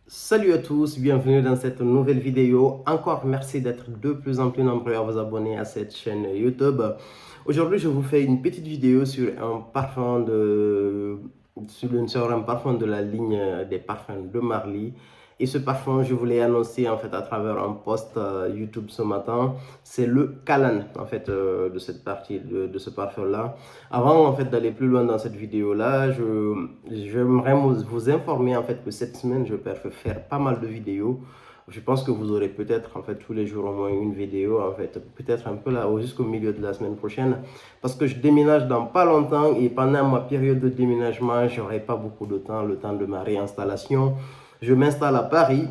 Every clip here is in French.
Salut à tous, bienvenue dans cette nouvelle vidéo. Encore merci d'être de plus en plus nombreux à vous abonner à cette chaîne YouTube. Aujourd'hui, je vous fais une petite vidéo sur un parfum sur un parfum de la ligne des parfums de Marly. Et ce parfum, je vous l'ai annoncé en fait à travers un post YouTube ce matin. C'est le Callan en fait de cette partie de ce parfum-là. Avant en fait d'aller plus loin dans cette vidéo-là, j'aimerais vous informer en fait que cette semaine, je peux faire pas mal de vidéos. Je pense que vous aurez peut-être en fait tous les jours au moins une vidéo en fait, peut-être un peu là jusqu'au milieu de la semaine prochaine, parce que je déménage dans pas longtemps et pendant ma période de déménagement, j'aurai pas beaucoup de temps, le temps de ma réinstallation. Je m'installe à Paris.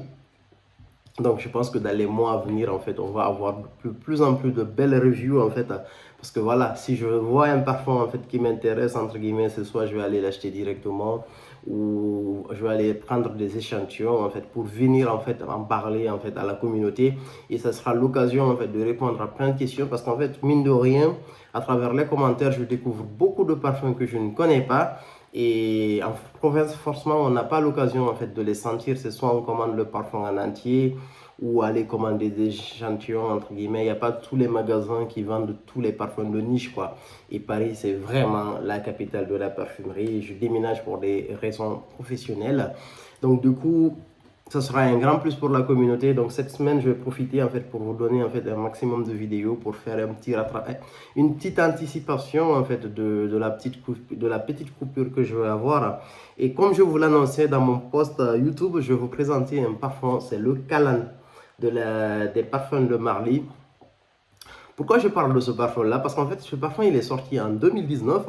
Donc, je pense que dans les mois à venir, en fait, on va avoir de plus en plus de belles reviews, en fait. Parce que voilà, si je vois un parfum, en fait, qui m'intéresse, entre guillemets, c'est soit je vais aller l'acheter directement ou je vais aller prendre des échantillons, en fait, pour venir, en fait, en parler, en fait, à la communauté. Et ça sera l'occasion, en fait, de répondre à plein de questions. Parce qu'en fait, mine de rien, à travers les commentaires, je découvre beaucoup de parfums que je ne connais pas. Et en province, forcément, on n'a pas l'occasion en fait de les sentir. C'est soit on commande le parfum en entier ou aller commander des échantillons entre guillemets. Il n'y a pas tous les magasins qui vendent tous les parfums de niche quoi. Et Paris, c'est vraiment la capitale de la parfumerie. Je déménage pour des raisons professionnelles. Donc du coup, ce sera un grand plus pour la communauté. Donc cette semaine, je vais profiter en fait pour vous donner en fait un maximum de vidéos pour faire un petit une petite anticipation en fait de la petite coupure que je vais avoir. Et comme je vous l'annonçais dans mon post YouTube, je vais vous présenter un parfum. C'est le Callan des parfums de Marly. Pourquoi je parle de ce parfum-là? Parce qu'en fait, ce parfum, il est sorti en 2019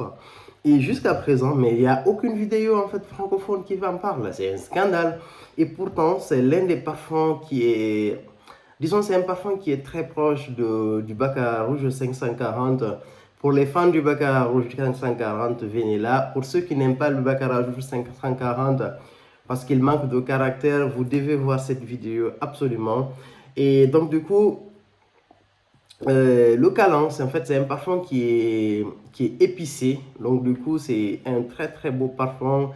et jusqu'à présent, mais il n'y a aucune vidéo en fait francophone qui en parle. C'est un scandale. Et pourtant, c'est l'un des parfums qui est, disons, c'est un parfum qui est très proche du Baccarat Rouge 540. Pour les fans du Baccarat Rouge 540, venez là. Pour ceux qui n'aiment pas le Baccarat Rouge 540, parce qu'il manque de caractère, vous devez voir cette vidéo absolument. Et donc, du coup, le Callan, en fait, c'est un parfum qui est épicé. Donc, du coup, c'est un très très beau parfum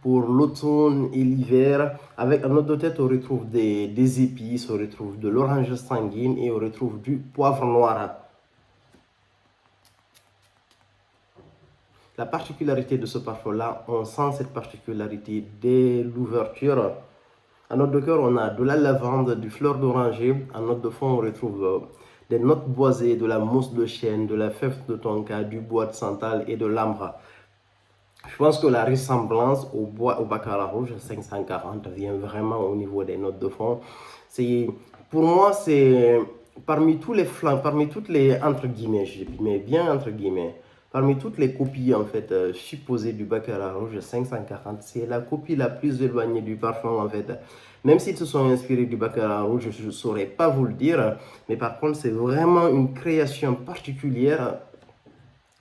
pour l'automne et l'hiver. Avec un autre de tête, on retrouve des épices, on retrouve de l'orange sanguine et on retrouve du poivre noir. La particularité de ce parfum-là, on sent cette particularité dès l'ouverture. En note de cœur, on a de la lavande, du fleur d'oranger. En note de fond, on retrouve des notes boisées, de la mousse de chêne, de la fève de tonka, du bois de santal et de l'ambre. Je pense que la ressemblance au Baccarat Rouge 540 vient vraiment au niveau des notes de fond. Pour moi, c'est parmi tous les flancs, parmi toutes les, entre guillemets, je mets bien entre guillemets, parmi toutes les copies en fait supposées du Baccarat Rouge 540, c'est la copie la plus éloignée du parfum en fait. Même s'ils se sont inspirés du Baccarat Rouge, je ne saurais pas vous le dire, mais par contre, c'est vraiment une création particulière.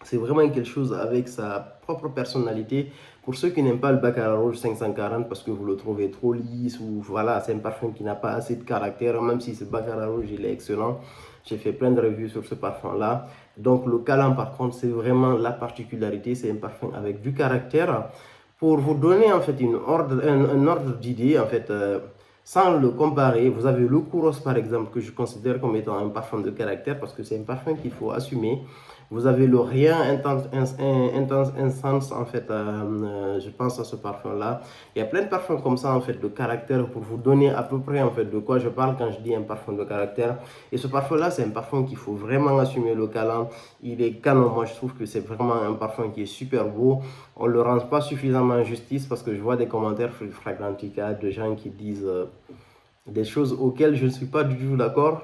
C'est vraiment quelque chose avec sa propre personnalité. Pour ceux qui n'aiment pas le Baccarat Rouge 540 parce que vous le trouvez trop lisse ou voilà, c'est un parfum qui n'a pas assez de caractère, même si ce Baccarat Rouge il est excellent. J'ai fait plein de revues sur ce parfum-là. Donc le Callan par contre, c'est vraiment la particularité. C'est un parfum avec du caractère. Pour vous donner en fait un ordre d'idée, en fait, sans le comparer, vous avez le Kouros par exemple que je considère comme étant un parfum de caractère parce que c'est un parfum qu'il faut assumer. Vous avez le rien intense en fait, je pense à ce parfum-là. Il y a plein de parfums comme ça en fait de caractère pour vous donner à peu près en fait de quoi je parle quand je dis un parfum de caractère. Et ce parfum-là, c'est un parfum qu'il faut vraiment assumer le Callan. Il est canon. Moi, je trouve que c'est vraiment un parfum qui est super beau. On ne le rend pas suffisamment justice parce que je vois des commentaires sur Fragrantica de gens qui disent des choses auxquelles je ne suis pas du tout d'accord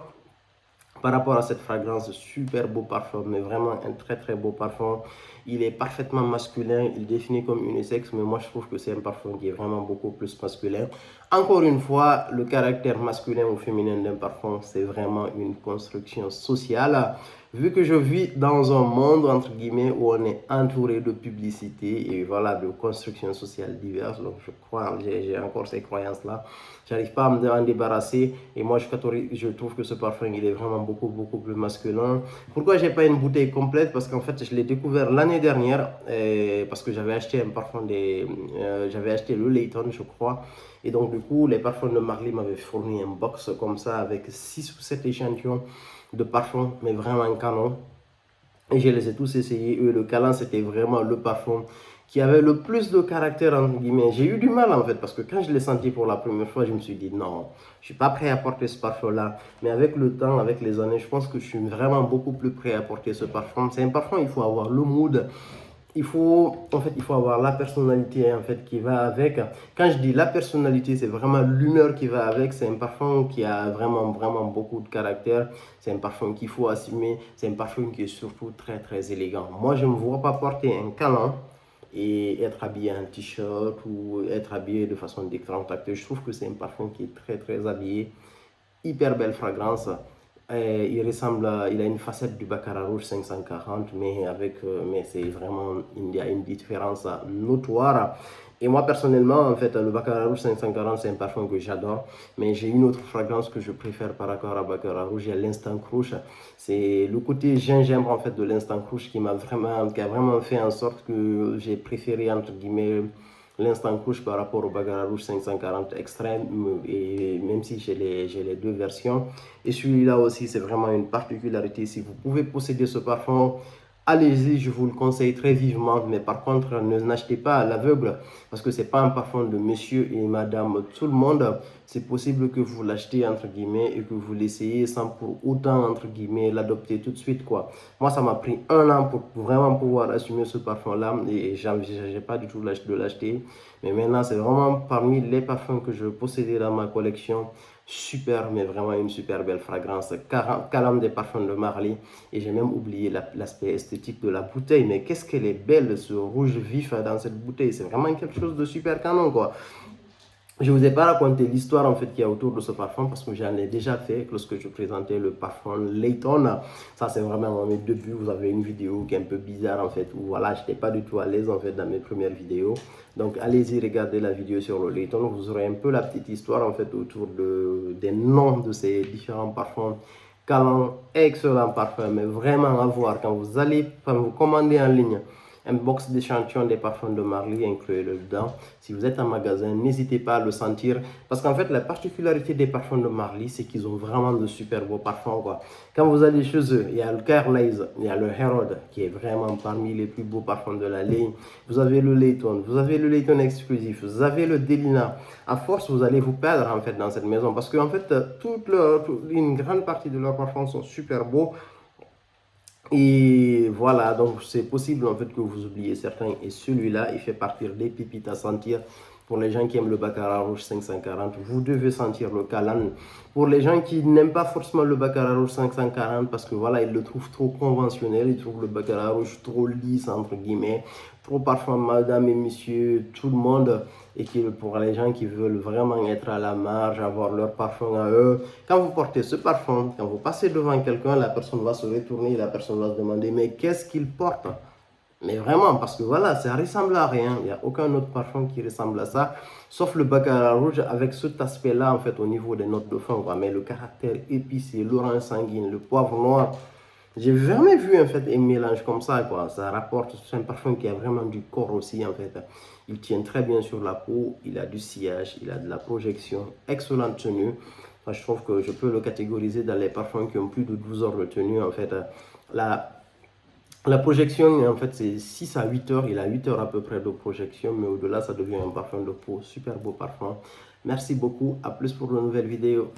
par rapport à cette fragrance. Super beau parfum, mais vraiment un très très beau parfum. Il est parfaitement masculin, il définit comme unisexe, mais moi je trouve que c'est un parfum qui est vraiment beaucoup plus masculin. Encore une fois, le caractère masculin ou féminin d'un parfum, c'est vraiment une construction sociale. vu que je vis dans un monde, entre guillemets, où on est entouré de publicité et voilà, de constructions sociales diverses, donc je crois, j'ai encore ces croyances-là, j'arrive pas à m'en débarrasser et moi je trouve que ce parfum, il est vraiment beaucoup plus masculin. Pourquoi j'ai pas une bouteille complète? Parce qu'en fait, je l'ai découvert l'année dernière, parce que j'avais acheté un parfum j'avais acheté le Layton, je crois. Et donc, du coup, les parfums de Marley m'avaient fourni un box comme ça avec 6 ou 7 échantillons de parfums, mais vraiment canon. Et je les ai tous essayés. Le Calan, c'était vraiment le parfum qui avait le plus de caractère, entre guillemets. J'ai eu du mal, en fait, parce que quand je l'ai senti pour la première fois, je me suis dit, non, je suis pas prêt à porter ce parfum-là. Mais avec le temps, avec les années, je pense que je suis vraiment beaucoup plus prêt à porter ce parfum. C'est un parfum, il faut avoir le mood. Il faut avoir la personnalité en fait qui va avec. Quand je dis la personnalité, c'est vraiment l'humeur qui va avec. C'est un parfum qui a vraiment beaucoup de caractère. C'est un parfum qu'il faut assumer. C'est un parfum qui est surtout très élégant. Moi, je ne me vois pas porter un Calan et être habillé en t-shirt ou être habillé de façon décontractée. Je trouve que c'est un parfum qui est très habillé. Hyper belle fragrance. Il a une facette du Baccarat Rouge 540, mais c'est vraiment, il y a une différence notoire. Et moi, personnellement, en fait, le Baccarat Rouge 540, c'est un parfum que j'adore. Mais j'ai une autre fragrance que je préfère par rapport à Baccarat Rouge, il y a l'Instant Crush. C'est le côté gingembre, en fait, de l'Instant Crush qui a vraiment fait en sorte que j'ai préféré, entre guillemets, l'instant couche par rapport au Baccarat Rouge 540 extrême, et même si j'ai les deux versions. Et celui-là aussi, c'est vraiment une particularité. Si vous pouvez posséder ce parfum, allez-y, je vous le conseille très vivement. Mais par contre, ne n'achetez pas à l'aveugle parce que c'est pas un parfum de monsieur et madame tout le monde. C'est possible que vous l'achetez entre guillemets et que vous l'essayez sans pour autant entre guillemets l'adopter tout de suite quoi. Moi, ça m'a pris un an pour vraiment pouvoir assumer ce parfum-là et j'ai pas du tout de l'acheter. Mais maintenant, c'est vraiment parmi les parfums que je possédais dans ma collection. Super, mais vraiment une super belle fragrance. Calam des parfums de Marley. Et j'ai même oublié l'aspect esthétique de la bouteille. Mais qu'est-ce qu'elle est belle, ce rouge vif dans cette bouteille. C'est vraiment quelque chose de super canon, quoi. Je ne vous ai pas raconté l'histoire en fait qu'il y a autour de ce parfum parce que j'en ai déjà fait lorsque je présentais le parfum Layton. Ça c'est vraiment mes débuts. Vous avez une vidéo qui est un peu bizarre en fait où voilà, je n'étais pas du tout à l'aise en fait dans mes premières vidéos. Donc allez-y regarder la vidéo sur le Layton. Vous aurez un peu la petite histoire en fait autour des noms de ces différents parfums. Calan, excellent parfum, mais vraiment à voir quand vous commandez en ligne un box d'échantillons des parfums de Marley, incluez-le dedans. Si vous êtes en magasin, n'hésitez pas à le sentir. Parce qu'en fait, la particularité des parfums de Marley, c'est qu'ils ont vraiment de super beaux parfums, quoi. Quand vous allez chez eux, il y a le Carlisle, il y a le Herod, qui est vraiment parmi les plus beaux parfums de la ligne. Vous avez le Layton, vous avez le Layton exclusif, vous avez le Delina. À force, vous allez vous perdre, en fait, dans cette maison. Parce qu'en fait, une grande partie de leurs parfums sont super beaux. Et voilà, donc c'est possible en fait que vous oubliez certains. Et celui-là, il fait partie des pépites à sentir. Pour les gens qui aiment le Baccarat Rouge 540, vous devez sentir le Calan. Pour les gens qui n'aiment pas forcément le Baccarat Rouge 540 parce que voilà, ils le trouvent trop conventionnel, ils trouvent le Baccarat Rouge trop lisse, entre guillemets, trop parfum madame et monsieur, tout le monde. Et pour les gens qui veulent vraiment être à la marge, avoir leur parfum à eux, quand vous portez ce parfum, quand vous passez devant quelqu'un, la personne va se retourner, la personne va se demander mais qu'est-ce qu'il porte? Mais vraiment, parce que voilà, ça ressemble à rien. Il n'y a aucun autre parfum qui ressemble à ça, sauf le Baccarat Rouge avec cet aspect-là, en fait, au niveau des notes de fin, quoi. Mais le caractère épicé, l'orange sanguine, le poivre noir, j'ai jamais vu, en fait, un mélange comme ça, quoi. Ça rapporte, c'est un parfum qui a vraiment du corps aussi, en fait. Il tient très bien sur la peau, il a du sillage, il a de la projection, excellente tenue. Enfin, je trouve que je peux le catégoriser dans les parfums qui ont plus de 12 heures de tenue, en fait. La projection, en fait, c'est 6 à 8 heures. Il a 8 heures à peu près de projection, mais au-delà, ça devient un parfum de peau. Super beau parfum. Merci beaucoup. À plus pour de nouvelles vidéos.